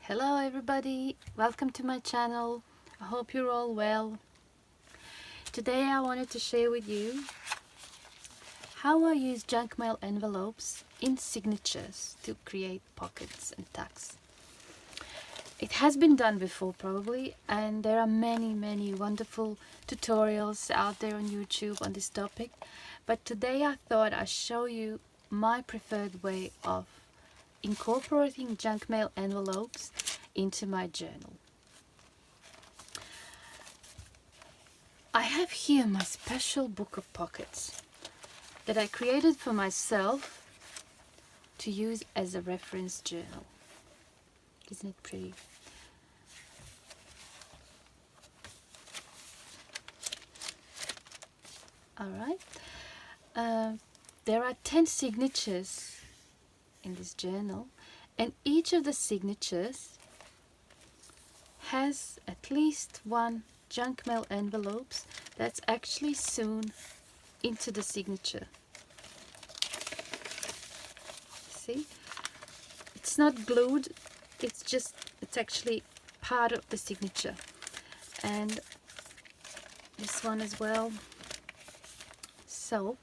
Hello everybody, welcome to my channel. I hope you're all well. Today I wanted to share with you how I use junk mail envelopes in signatures to create pockets and tags. It has been done before probably, and there are many wonderful tutorials out there on YouTube on this topic, but today I thought I'd show you my preferred way of incorporating junk mail envelopes into my journal. I have here my special book of pockets that I created for myself to use as a reference journal. Isn't it pretty? Alright, there are 10 signatures in this journal, and each of the signatures has at least one junk mail envelopes that's actually sewn into the signature. See, it's not glued, it's actually part of the signature. And this one as well. So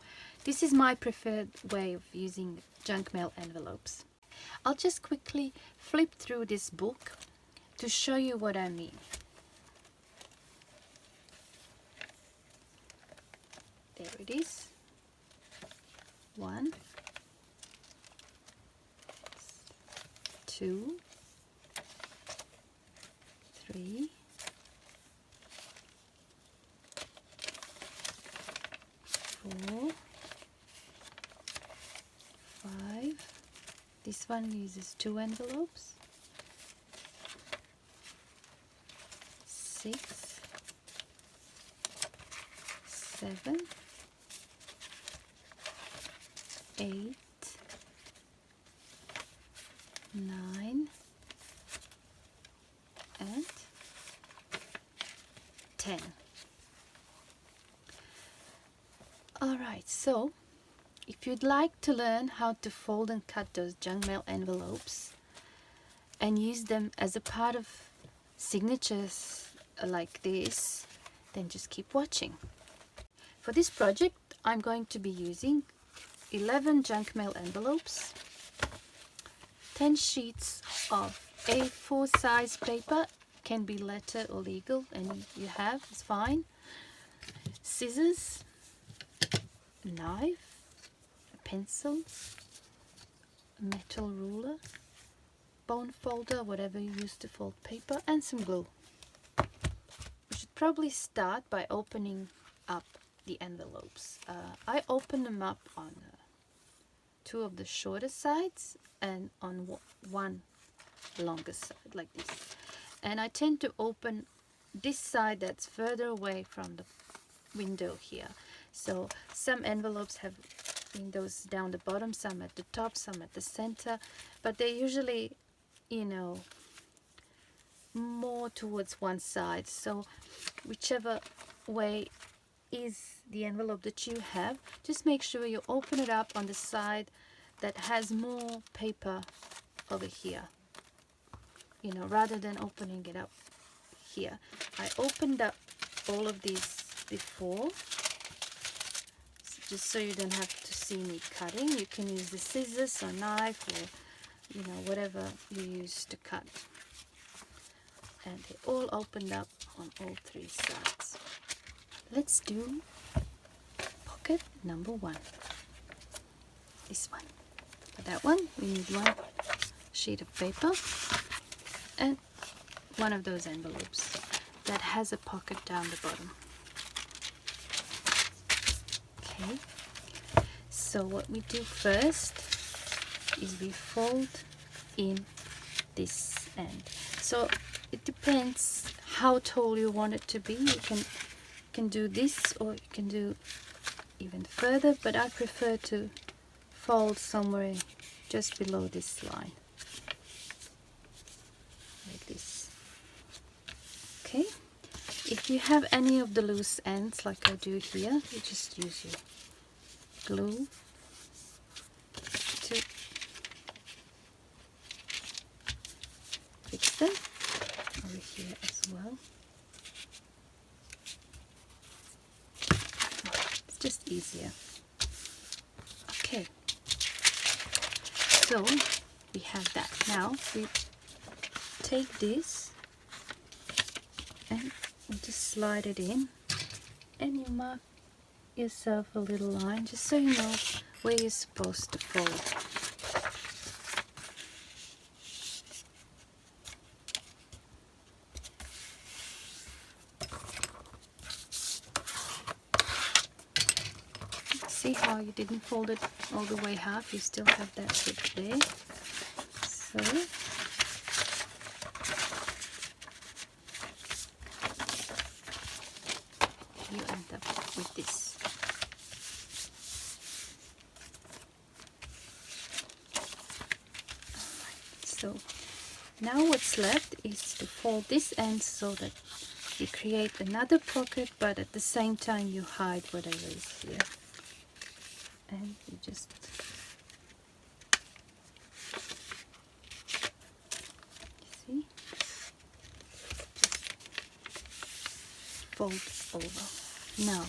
this is my preferred way of using junk mail envelopes. I'll just quickly flip through this book to show you what I mean. There it is. 1, 2, 3, 4, 5. This one uses 2 envelopes. 6, 7, 8, 9, and 10. Alright, so if you'd like to learn how to fold and cut those junk mail envelopes and use them as a part of signatures like this, then just keep watching. For this project, I'm going to be using 11 junk mail envelopes, 10 sheets of A4 size paper, can be letter or legal, and you have, it's fine, scissors, a knife, a pencil, a metal ruler, bone folder, whatever you use to fold paper, and some glue. We should probably start by opening up the envelopes. I open them up on 2 of the shorter sides and on 1 longer side, like this. And I tend to open this side that's further away from the window here. So some envelopes have windows down the bottom, some at the top, some at the center, but they're usually, you know, more towards one side. So whichever way is the envelope that you have, just make sure you open it up on the side that has more paper over here, you know, rather than opening it up here. I opened up all of these before, just so you don't have to see me cutting. You can use the scissors or knife or, you know, whatever you use to cut. And they all opened up on all 3 sides. Let's do pocket number 1. This one. For that one, we need 1 sheet of paper and 1 of those envelopes that has a pocket down the bottom. Okay, so what we do first is we fold in this end. So it depends how tall you want it to be. You can do this, or you can do even further, but I prefer to fold somewhere just below this line, like this. Okay, if you have any of the loose ends like I do here, you just use your glue to fix them over here as well. It's just easier. Okay, so we have that. Now we take this and just slide it in, and you mark yourself a little line just so you know where you're supposed to fold. See how you didn't fold it all the way half, you still have that bit there. So you end up with this. Alright, so now what's left is to fold this end so that you create another pocket, but at the same time you hide whatever is here. And you just see, just fold over. Now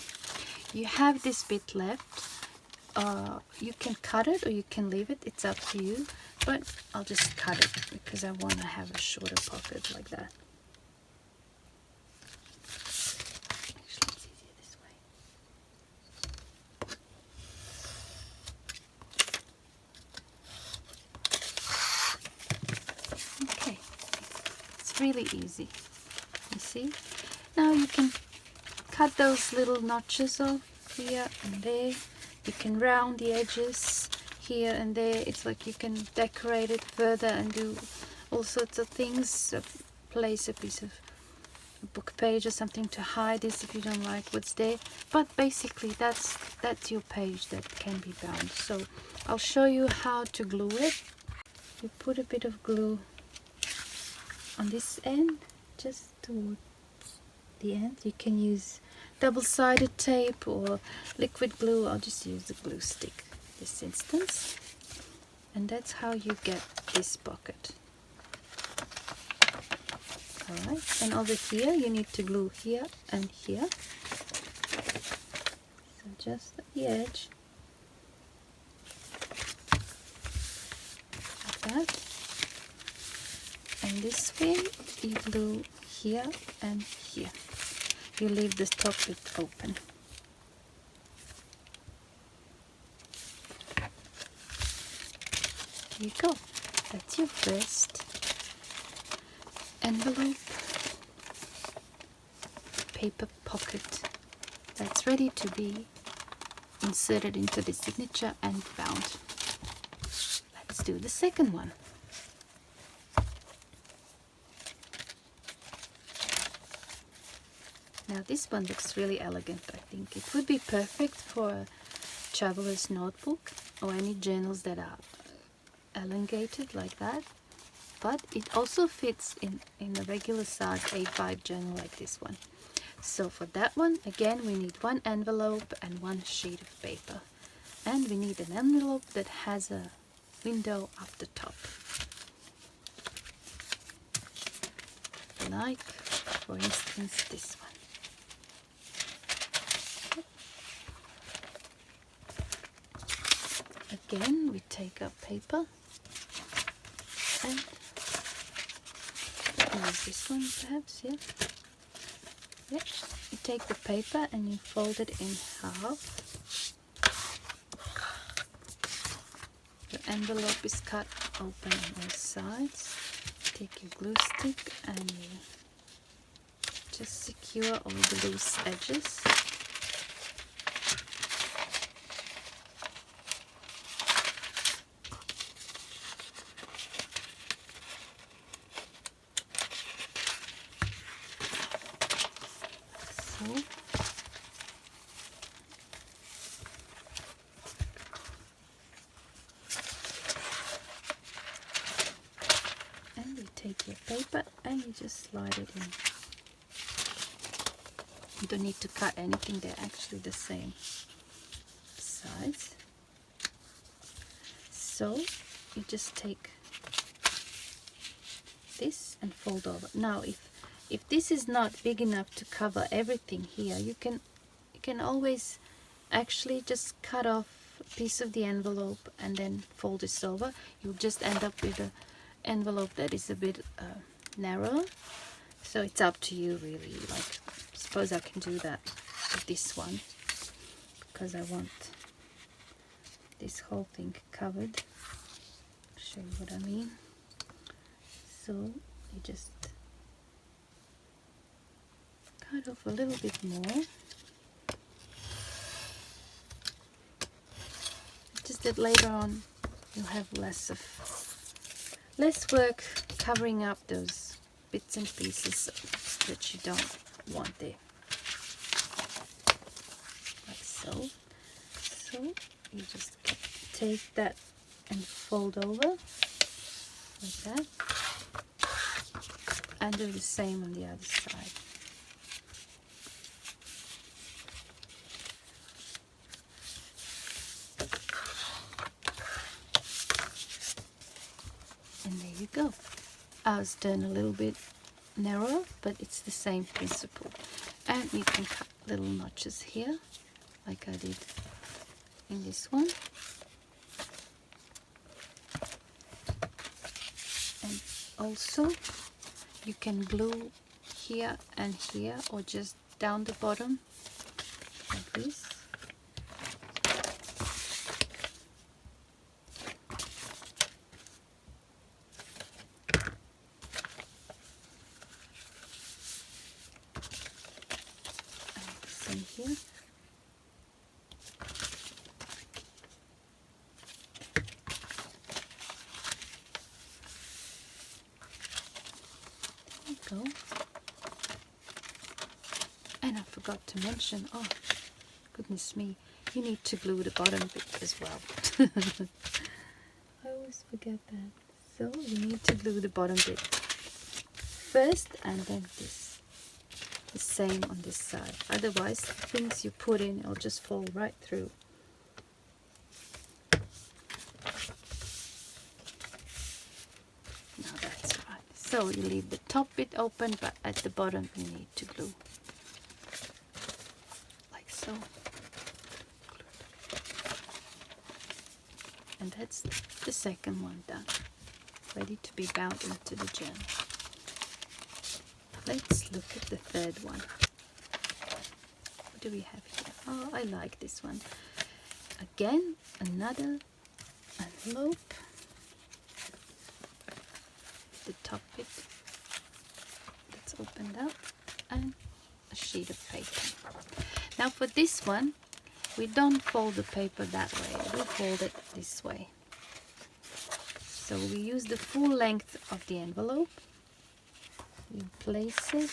you have this bit left. You can cut it or you can leave it, it's up to you, but I'll just cut it because I want to have a shorter pocket like that. Actually, it's easier this way. Okay, it's really easy. You see? Now you can cut those little notches off here and there. You can round the edges here and there. It's like you can decorate it further and do all sorts of things. Place a piece of book page or something to hide this if you don't like what's there. But basically that's your page that can be bound. So I'll show you how to glue it. You put a bit of glue on this end, just towards the end. You can use double-sided tape or liquid glue. I'll just use the glue stick this instance, and that's how you get this pocket. Alright, and over here you need to glue here and here, so just at the edge like that, and this way you glue here and here. You leave this top bit open. Here you go. That's your first envelope paper pocket that's ready to be inserted into the signature and bound. Let's do the second one. Now this one looks really elegant. I think it would be perfect for a traveler's notebook or any journals that are elongated like that. But it also fits in a regular size A5 journal like this one. So for that one, again, we need one envelope and one sheet of paper. And we need an envelope that has a window up the top. Like, for instance, this one. Again, we take our paper and use this one perhaps, yeah. Yeah, you take the paper and you fold it in half. Your envelope is cut open on all sides. Take your glue stick and you just secure all the loose edges. And you take your paper and you just slide it in. You don't need to cut anything, they're actually the same size. So you just take this and fold over. Now if this is not big enough to cover everything here, you can always actually just cut off a piece of the envelope and then fold this over. You'll just end up with an envelope that is a bit narrow. So it's up to you really. Like, suppose I can do that with this one because I want this whole thing covered. I'll show you what I mean. So you just cut off a little bit more. Just that later on you'll have less work covering up those bits and pieces that you don't want there. Like so. So you just take that and fold over like that, and do the same on the other side. And there you go. Ours done a little bit narrower, but it's the same principle. And you can cut little notches here, like I did in this one. And also you can glue here and here, or just down the bottom like this. And here. Go. And I forgot to mention, oh goodness me, you need to glue the bottom bit as well. I always forget that. So you need to glue the bottom bit first, and then this. The same on this side. Otherwise, the things you put in will just fall right through. Now that's right. So you leave the top bit open, but at the bottom you need to glue. Like so. And that's the second one done. Ready to be bound into the gem. Let's look at the third one. What do we have here? Oh, I like this one. Again, another envelope. The top bit that's opened up, and a sheet of paper. Now for this one, we don't fold the paper that way. We fold it this way. So we use the full length of the envelope. You place it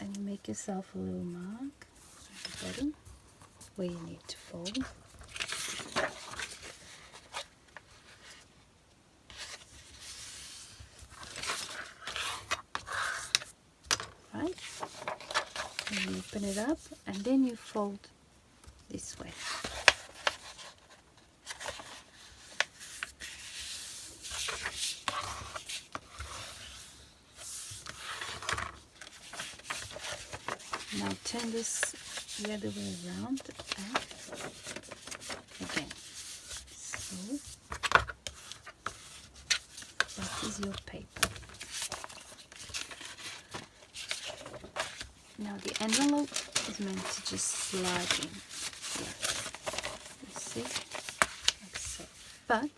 and you make yourself a little mark at the bottom where you need to fold. Right? And you open it up, and then you fold this way. Now turn this the other way around, and again. So that is your paper. Now the envelope is meant to just slide in here. You see, like so. But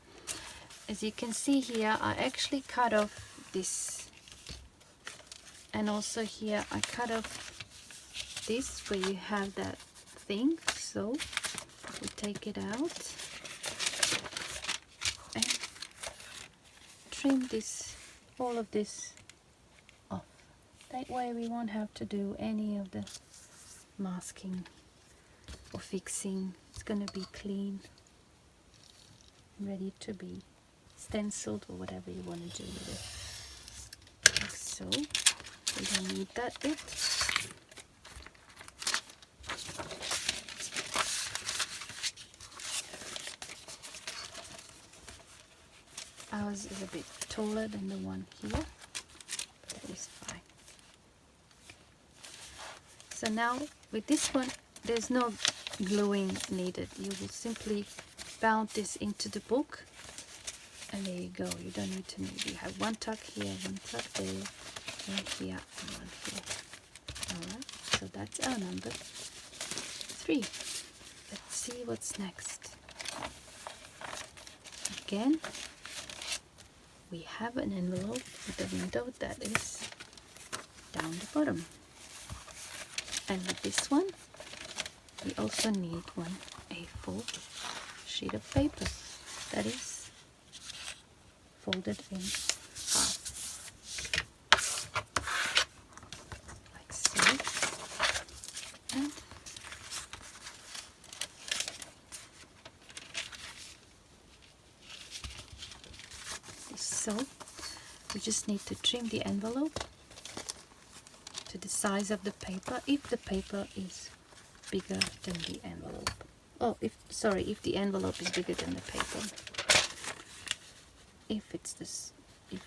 as you can see here, I actually cut off this, and also here I cut off this where you have that thing. So we take it out and trim this, all of this off. That way we won't have to do any of the masking or fixing. It's going to be clean, ready to be stenciled or whatever you want to do with it. Like so. We don't need that bit. Ours is a bit taller than the one here, but that is fine. So now with this one, there's no gluing needed. You will simply bound this into the book, and there you go. You don't need to You have one tuck here, one tuck there, one here, and one here. Alright, so that's our number 3. Let's see what's next. Again, we have an envelope with a window that is down the bottom. And with this one, we also need one A4 sheet of paper that is folded in half, like so. And so we just need to trim the envelope to the size of the paper if the paper is bigger than the envelope. Oh, if the envelope is bigger than the paper. If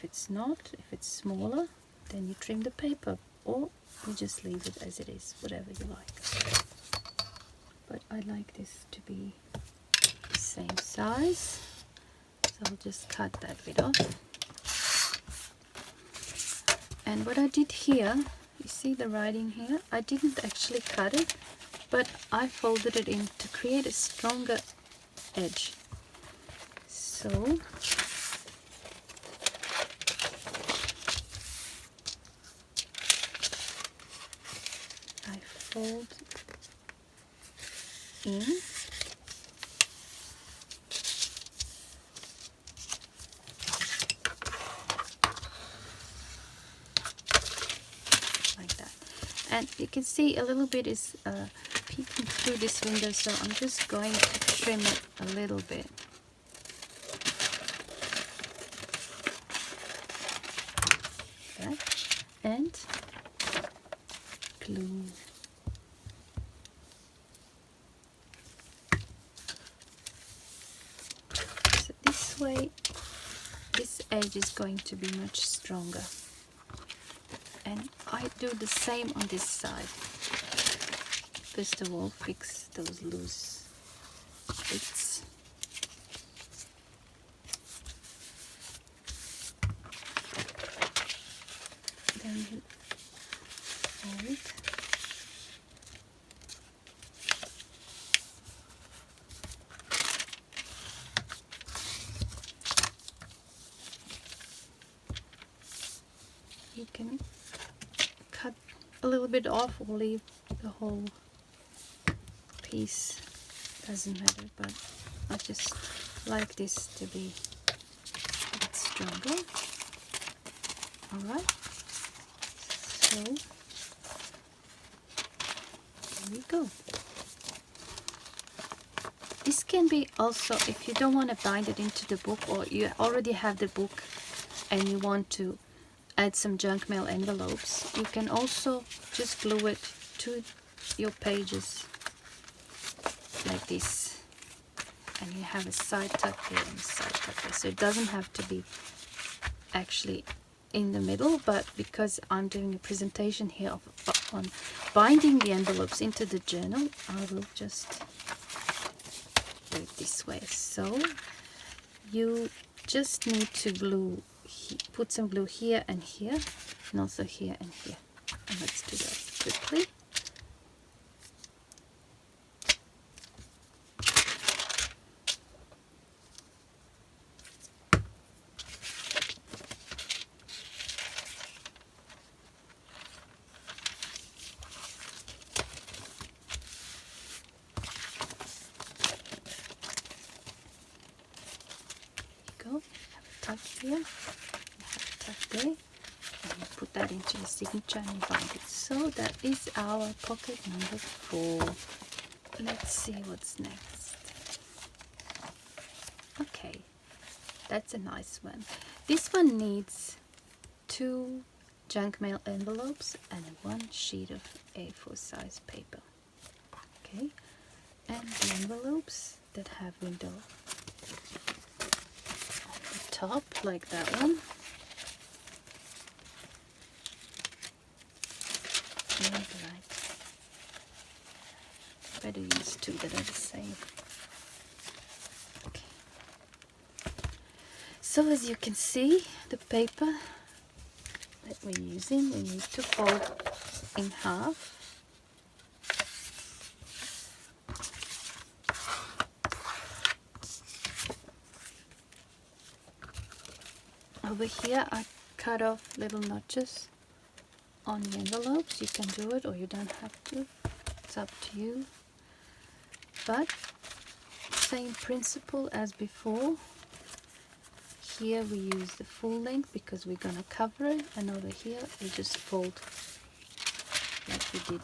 it's not, if it's smaller, then you trim the paper, or you just leave it as it is, whatever you like. But I like this to be the same size, so I'll just cut that bit off. And what I did here, you see the writing here, I didn't actually cut it, but I folded it in to create a stronger edge. So I fold in like that, and you can see a little bit is peeking through this window, so I'm just going to trim it a little bit. That, and glue. So this way, this edge is going to be much stronger. And I do the same on this side. First of all, fix those loose bits. Then you fold. You can cut a little bit off or leave the whole piece, doesn't matter, but I just like this to be a bit stronger. Alright, so there we go. This can be also, if you don't want to bind it into the book, or you already have the book and you want to add some junk mail envelopes, you can also just glue it to your pages like this, and you have a side tuck here and a side tuck there, so it doesn't have to be actually in the middle, but because I'm doing a presentation here on binding the envelopes into the journal, I will just do it this way. So you just need to glue, put some glue here and here, and also here and here, and let's do that quickly. Go, have a tuck here, you have a tuck there, and you put that into your signature and you bind it. So that is our pocket number 4. Let's see what's next. Okay, that's a nice one. This one needs 2 junk mail envelopes and 1 sheet of A4 size paper. Okay, and the envelopes that have window top like that one. Right. Better use two that are the same. Okay. So as you can see, the paper that we're using, we need to fold in half. Over here I cut off little notches on the envelopes. You can do it or you don't have to. It's up to you. But same principle as before. Here we use the full length because we're going to cover it, and over here we just fold like we did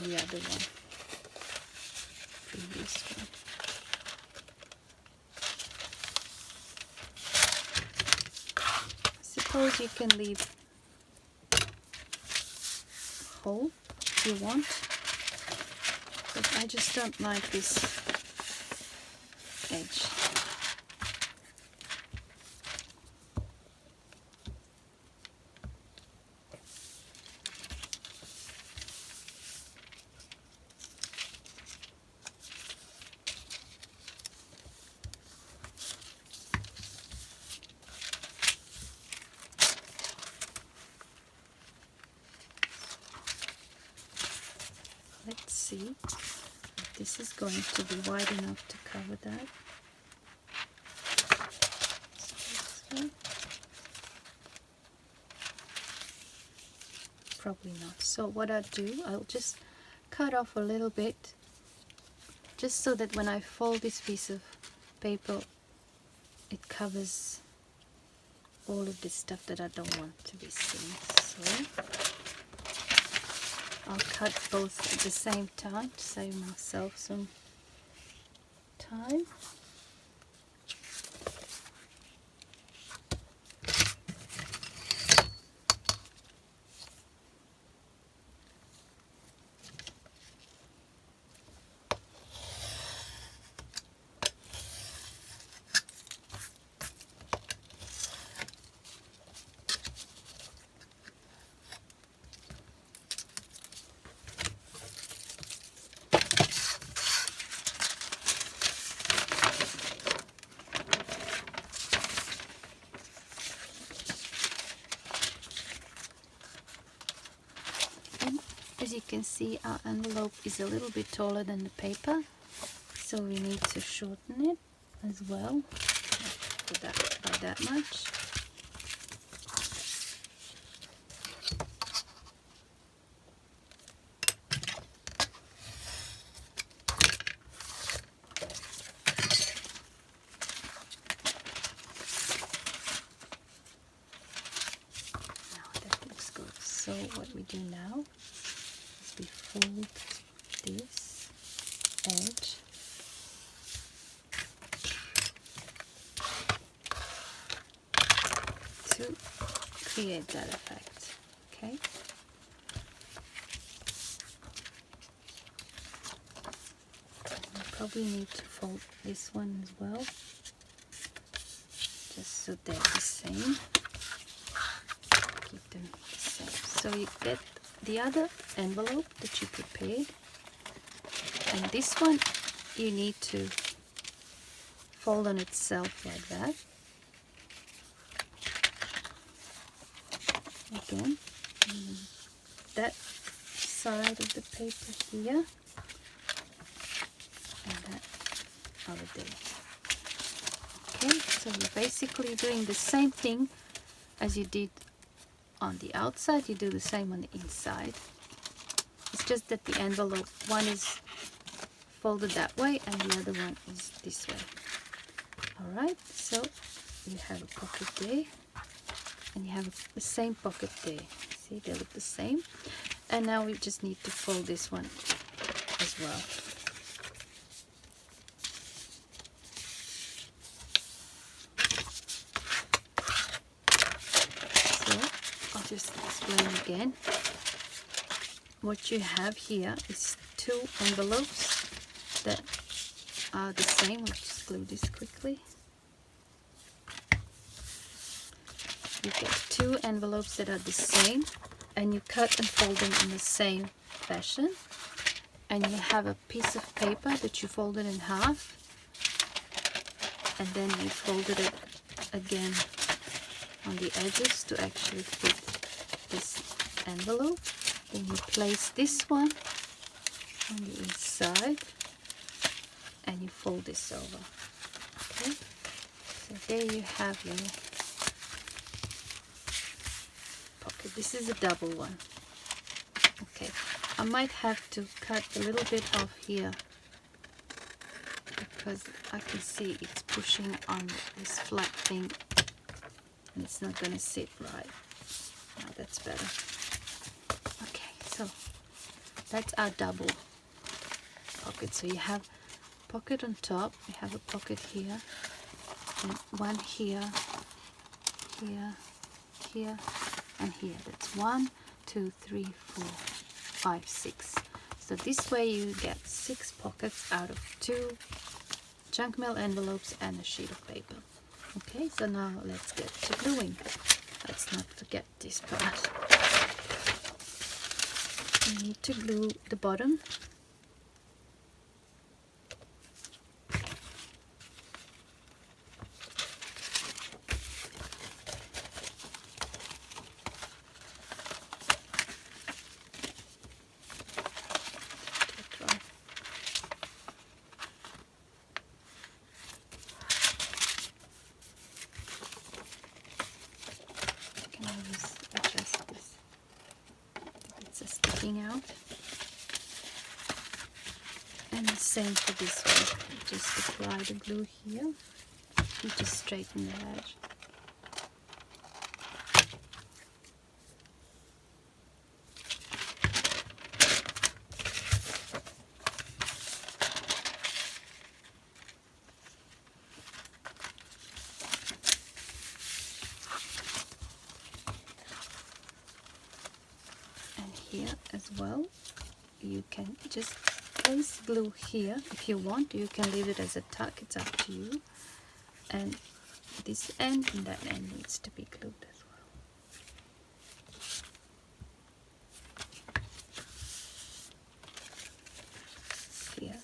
the other one, previous one. Suppose you can leave a hole if you want, but I just don't like this edge. Let's see if this is going to be wide enough to cover that. So probably not. So what I'll do, I'll just cut off a little bit, just so that when I fold this piece of paper, it covers all of this stuff that I don't want to be seen. So I'll cut both at the same time to save myself some time. As you can see, our envelope is a little bit taller than the paper, so we need to shorten it as well, by that much. Now that looks good. So what we do now, we fold this edge to create that effect. Okay. We probably need to fold this one as well, just so they're the same. Keep them the same. So you get the other envelope that you prepared, and this one you need to fold on itself like that. Again, that side of the paper here and that over there. Okay, so you're basically doing the same thing as you did on the outside. You do the same on the inside. It's just that the envelope, one is folded that way and the other one is this way. Alright, so you have a pocket there and you have the same pocket there. See, they look the same. And now we just need to fold this one as well. So I'll just explain again. What you have here is two envelopes that are the same. Let's just glue this quickly. you get two envelopes that are the same, and you cut and fold them in the same fashion, and you have a piece of paper that you folded in half, and then you folded it again on the edges to actually fit this envelope. Then you place this one on the inside and you fold this over. Okay, so there you have your pocket. This is a double one. Okay, I might have to cut a little bit off here because I can see it's pushing on this flat thing and it's not going to sit right. Now that's better. Okay, so that's our double pocket. So you have pocket on top, you have a pocket here, and one here, here, here, and here. That's 1, 2, 3, 4, 5, 6. So this way you get 6 pockets out of 2 junk mail envelopes and a sheet of paper. Okay, so now let's get to gluing. Let's not forget this part. We need to glue the bottom. Out, and the same for this one. Just apply the glue here and just straighten the edge. Here as well, you can just place glue here if you want. You can leave it as a tuck, it's up to you. And this end and that end needs to be glued as well. Here,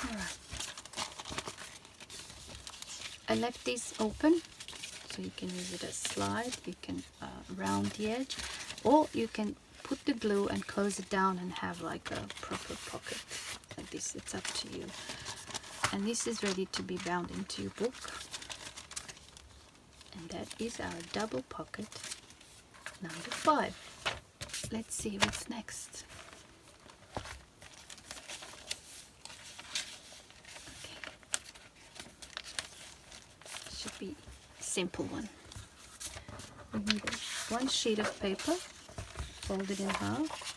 alright. I left these open, so you can use it as slide, you can round the edge, or you can put the glue and close it down and have like a proper pocket like this. It's up to you. And this is ready to be bound into your book. And that is our double pocket number 5. Let's see what's next. Okay. Should be simple one. We need one sheet of paper, fold it in half,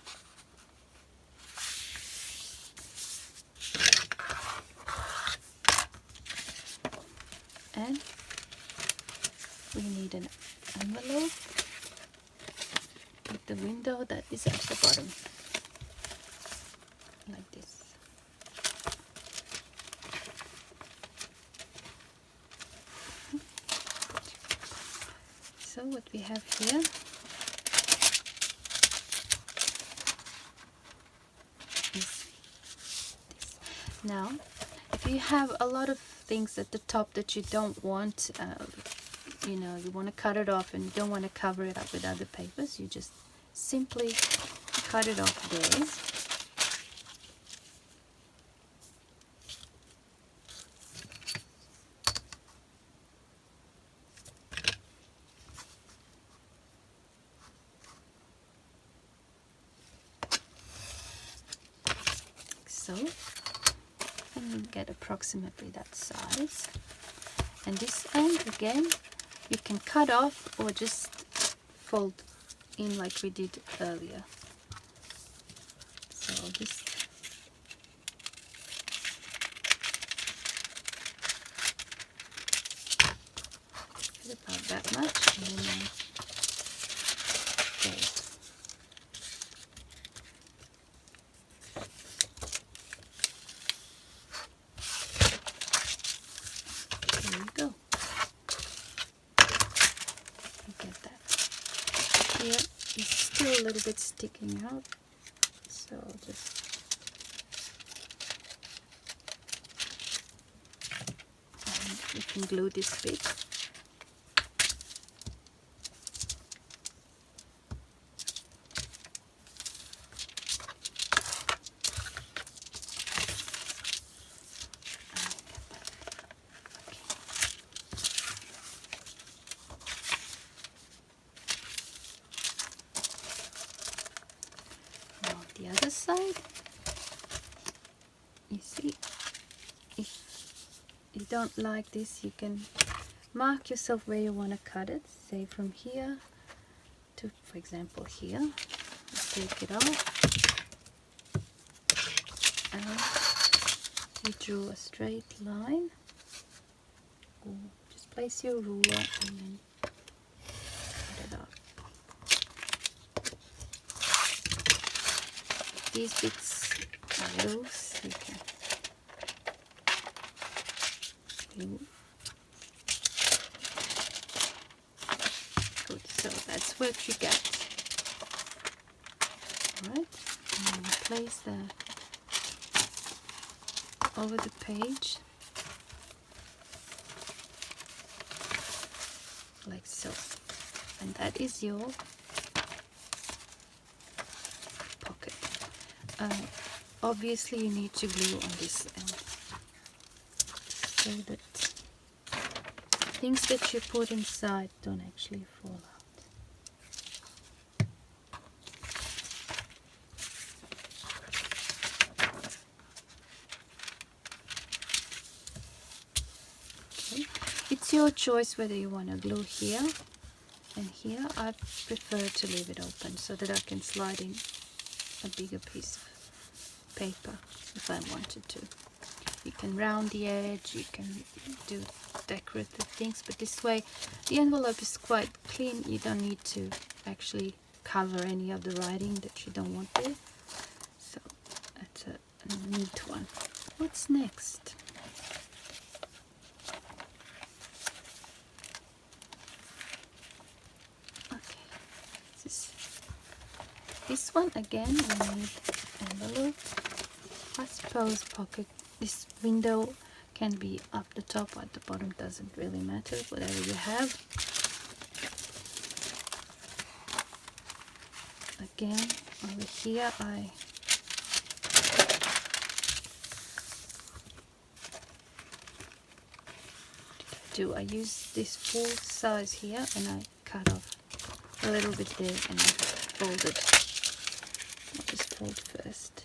and we need an envelope with the window that is at the bottom, like this. So what we have here is this. Now, if you have a lot of things at the top that you don't want, you know, you want to cut it off and you don't want to cover it up with other papers, you just simply cut it off there. So, and you get approximately that size. And this end again, you can cut off or just fold in like we did earlier. So I'll just get about that much, and then fold. little bit sticking out, so I'll just you can glue this bit. Now the other side, you see, if you don't like this, you can mark yourself where you want to cut it, say from here to, for example, here. Take it off and you drew a straight line, or just place your ruler and then cut it off. These bits are loose, you can glue. Good, so that's what you get. Alright, and place that over the page like so, and that is your pocket. Obviously you need to glue on this end so that things that you put inside don't actually fall out. It's your choice whether you want to glue here and here. I prefer to leave it open so that I can slide in a bigger piece of paper if I wanted to. You can round the edge, you can do decorative things, but this way the envelope is quite clean. You don't need to actually cover any of the writing that you don't want there. So that's a neat one. What's next? This one again, we need envelope. I suppose pocket. This window can be up the top or at the bottom, doesn't really matter, whatever you have. Again, over here I use this full size here and I cut off a little bit there and I fold it. I'll just fold first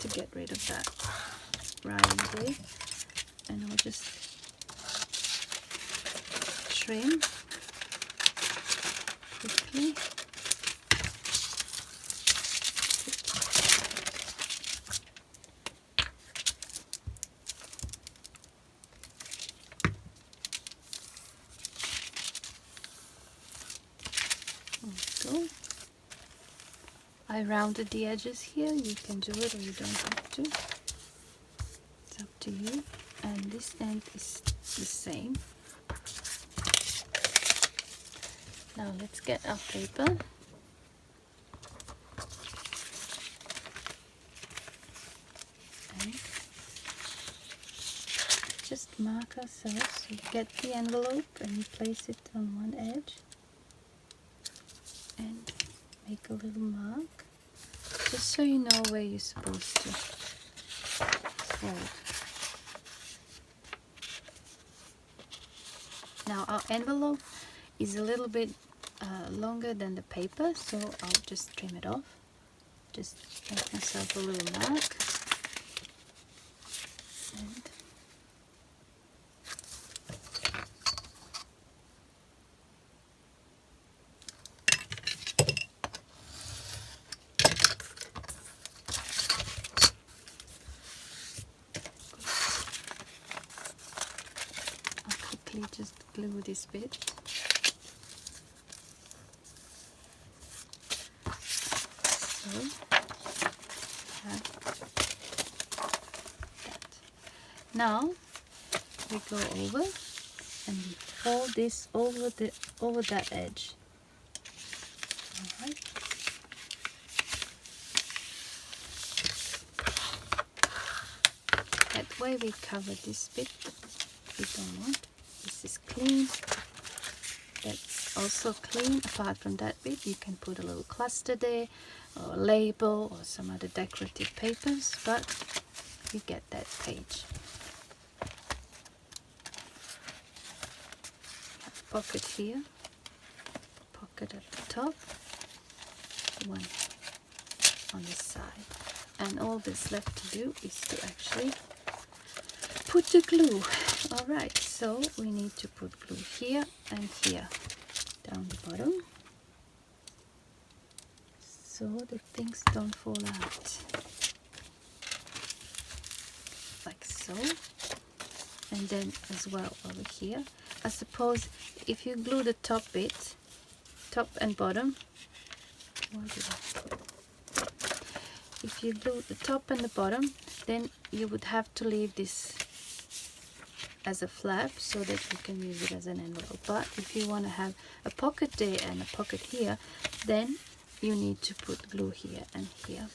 to get rid of that writing there, and I'll just trim quickly. Go. I rounded the edges here. You can do it or you don't have to. It's up to you. And this end is the same. Now let's get our paper. And just mark ourselves. You get the envelope and you place it on one edge. And make a little mark, just so you know where you're supposed to fold. Now our envelope is a little bit longer than the paper, so I'll just trim it off. Just make myself a little mark. And just glue this bit. So have that. Now we go over and we fold this over that edge. All right. That way we cover this bit we don't want. This is clean. That's also clean. Apart from that bit, you can put a little cluster there, or a label, or some other decorative papers, but you get that page. Pocket here, pocket at the top, one on the side, and all that's left to do is to actually put the glue. Alright, so we need to put glue here and here down the bottom, so the things don't fall out, like so. And then as well over here, I suppose if you glue the top bit, top and bottom, if you glue the top and the bottom, then you would have to leave this as a flap so that you can use it as an envelope. But if you want to have a pocket there and a pocket here, then you need to put glue here and here.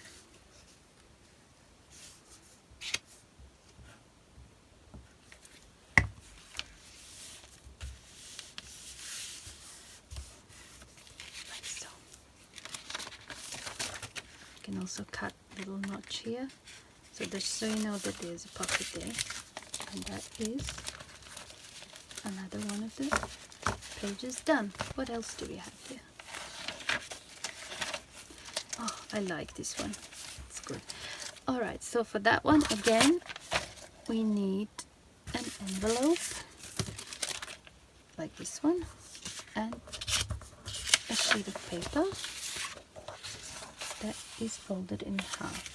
You can also cut a little notch here, so just so you know that there's a pocket there. And that is another one of the pages done. What else do we have here? Oh, I like this one. It's good. Alright, so for that one, again, we need an envelope like this one and a sheet of paper that is folded in half.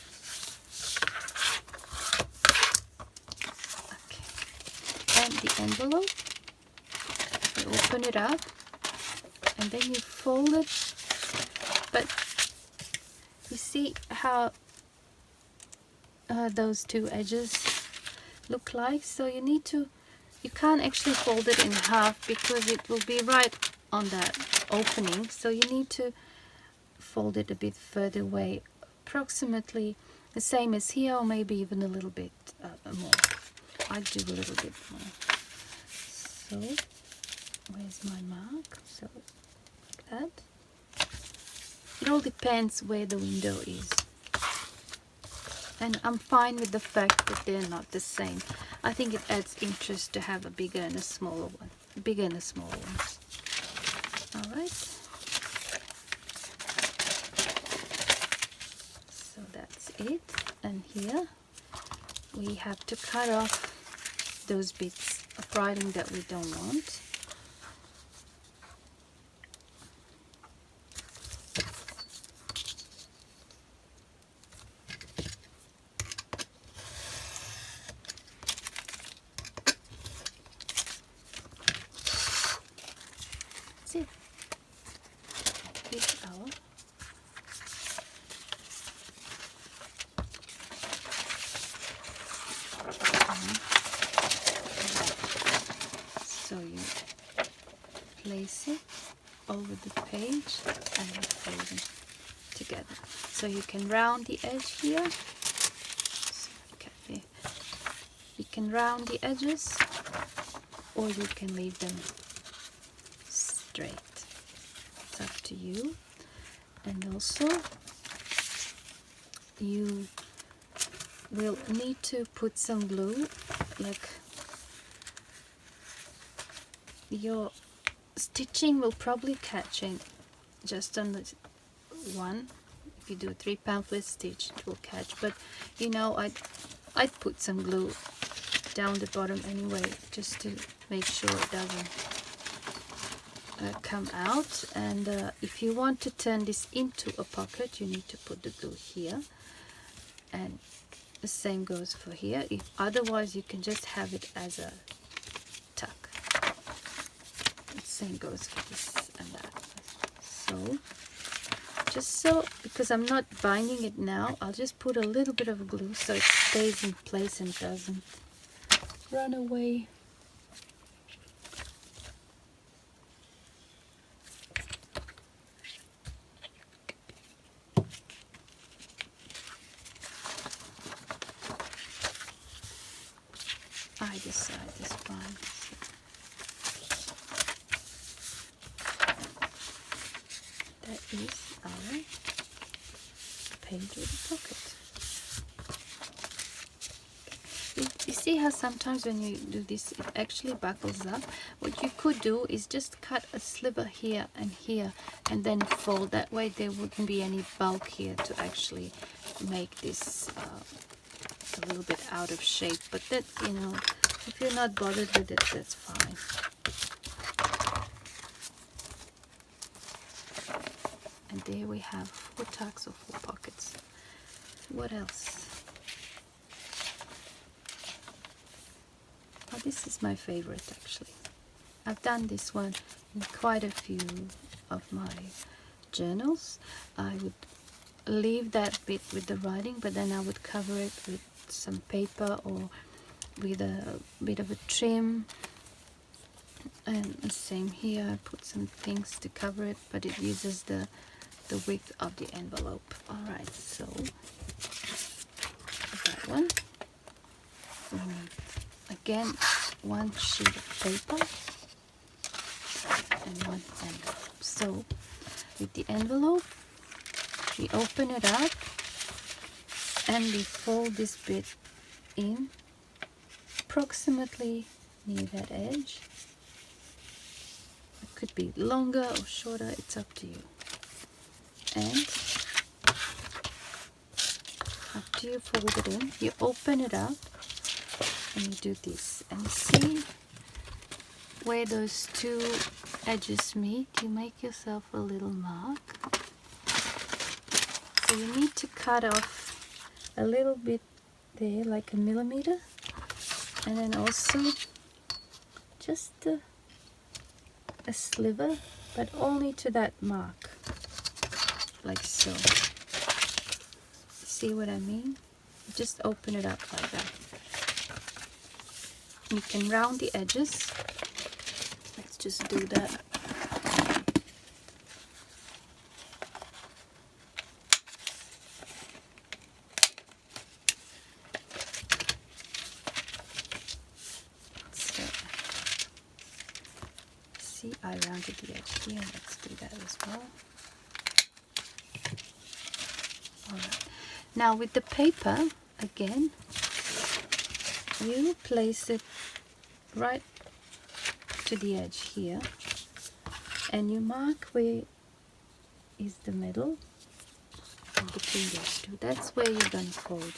Okay, and the envelope, you open it up and then you fold it, but you see how those two edges look like, so you can't actually fold it in half because it will be right on that opening, so you need to fold it a bit further away, approximately the same as here, or maybe even a little bit more. I do a little bit more. So where's my mark? So like that. It all depends where the window is, and I'm fine with the fact that they're not the same. I think it adds interest to have a bigger and a smaller one, bigger and a smaller one. All right. So that's it, and here we have to cut off those bits of writing that we don't want. That's it. Here's our so you place it over the page and you fold them together. So you can round the edge here. Okay. You can round the edges, or you can leave them straight. It's up to you. And also you will need to put some glue, like your stitching will probably catch in just on the one. If you do a 3 pamphlet stitch, it will catch, but you know, I'd put some glue down the bottom anyway, just to make sure it doesn't come out. And if you want to turn this into a pocket, you need to put the glue here, and the same goes for here. Otherwise you can just have it as a tuck. The same goes for this and that. So just so, because I'm not binding it now, I'll just put a little bit of glue so it stays in place and doesn't run away. try this side, this one. That is our page with a pocket. You see how sometimes when you do this, it actually buckles up? What you could do is just cut a sliver here and here and then fold. That way there wouldn't be any bulk here to actually make this a little bit out of shape. But that, you know, if you're not bothered with it, that's fine. And there we have 4 tucks or 4 pockets. What else? Oh, this is my favorite actually. I've done this one in quite a few of my journals. I would leave that bit with the writing, but then I would cover it with some paper or with a bit of a trim. And the same here, I put some things to cover it, but it uses the width of the envelope. Alright, so that one. Again, 1 sheet of paper and 1 envelope. So with the envelope, we open it up and we fold this bit in approximately near that edge. It could be longer or shorter, it's up to you. And after you fold it in, you open it up and you do this, and see where those 2 edges meet, you make yourself a little mark. So you need to cut off a little bit there, like a millimeter, and then also just a sliver, but only to that mark, like so. See what I mean? Just open it up like that. You can round the edges. Let's just do that. So, see, I rounded the edge here. Let's do that as well. Alright. Now with the paper, again, you place it right to the edge here and you mark where is the middle between those 2. That's where you're going to fold.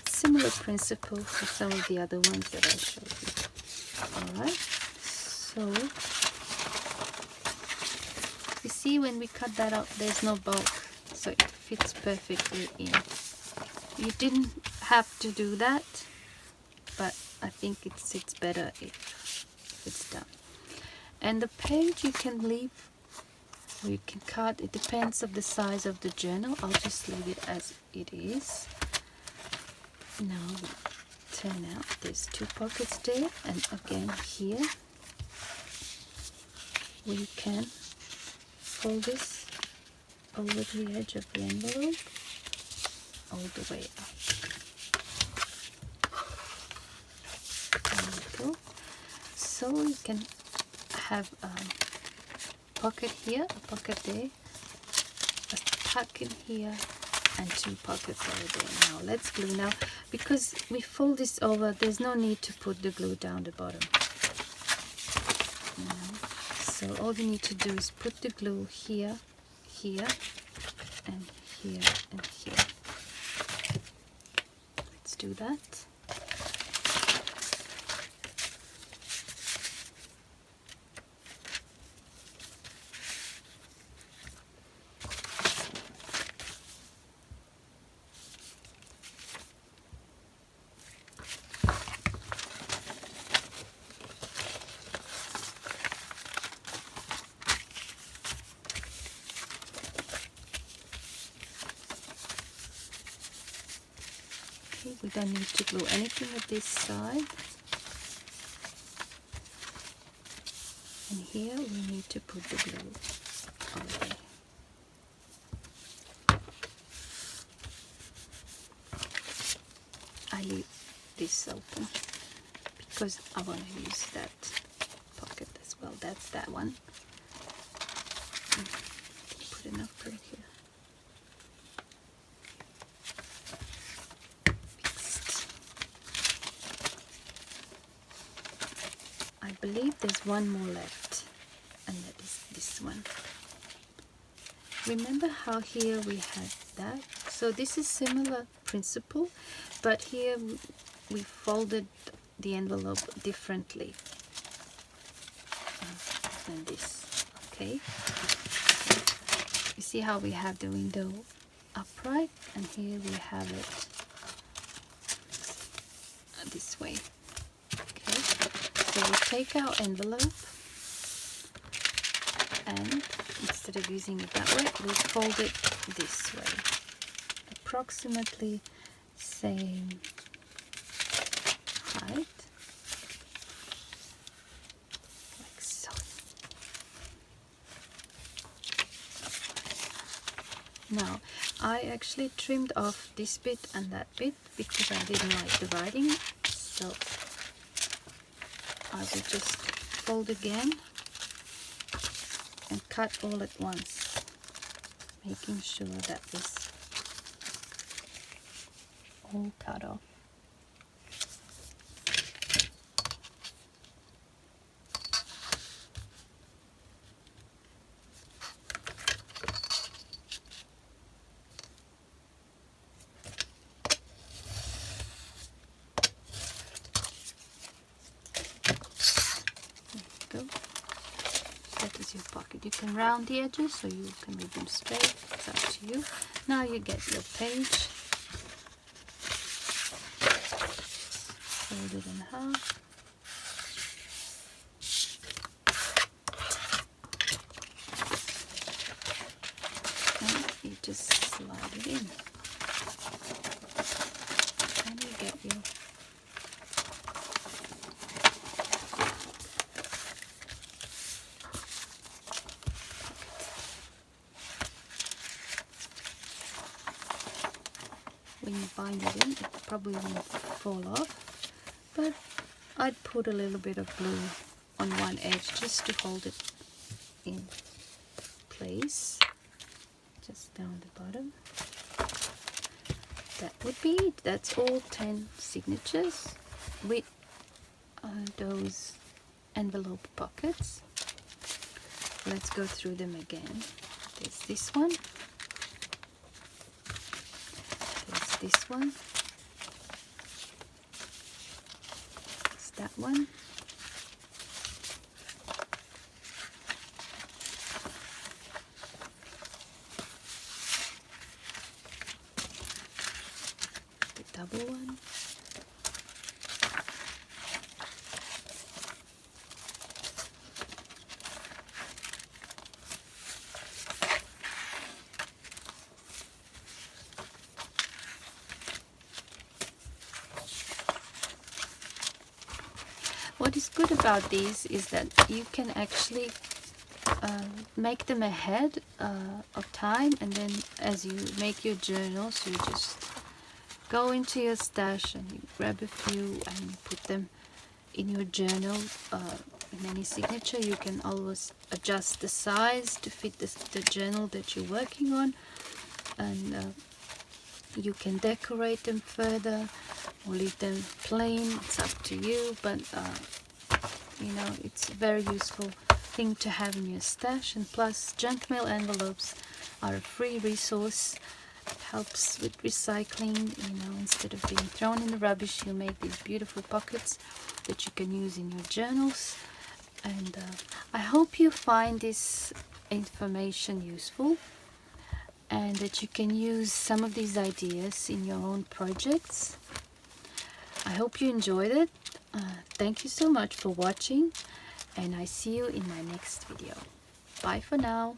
Similar principle to some of the other ones that I showed you. Alright, so you see when we cut that out, there's no bulk, so it fits perfectly in. You didn't have to do that, but I think it sits better if it's done. And the page you can leave, or you can cut, it depends on the size of the journal. I'll just leave it as it is. Now turn out, there's 2 pockets there, and again here we can fold this over the edge of the envelope all the way up. There we go. So you can have a pocket here, a pocket there, a tuck in here, and 2 pockets over there. Now let's glue. Now because we fold this over, there's no need to put the glue down the bottom. So all you need to do is put the glue here, here, and here, and here. Let's do that. We don't need to glue anything at this side, and here we need to put the glue over there. I leave this open because I want to use that pocket as well. That's that one. Put enough for it here. Fixed. I believe there's one more left, and that is this one. Remember how here we had that? So this is similar principle, but here we folded the envelope differently than this. Okay, you see how we have the window upright, and here we have it this way. Okay, so we take our envelope, and instead of using it that way, we fold it this way, approximately same height, like so. Now I actually trimmed off this bit and that bit because I didn't like the writing, so I will just fold again and cut all at once, making sure that this all cut off. There you go. That is your pocket. You can round the edges so you can leave them straight. It's up to you. Now you get your page. Fold it in half. And you just slide it in. And you get your when you bind it in, it probably won't fall off, but I'd put a little bit of glue on one edge just to hold it in place, just down the bottom. That would be it. That's all 10 signatures with those envelope pockets. Let's go through them again. There's this one. This one, it's that one, the double one, what is good about these is that you can actually make them ahead of time, and then as you make your journals, you just go into your stash and you grab a few and you put them in your journal. In any signature you can always adjust the size to fit the journal that you're working on, and you can decorate them further or leave them plain. It's up to you, but you know, it's a very useful thing to have in your stash. And plus, junk mail envelopes are a free resource. It helps with recycling. You know, instead of being thrown in the rubbish, you make these beautiful pockets that you can use in your journals. And I hope you find this information useful, and that you can use some of these ideas in your own projects. I hope you enjoyed it. Thank you so much for watching, and I see you in my next video. Bye for now.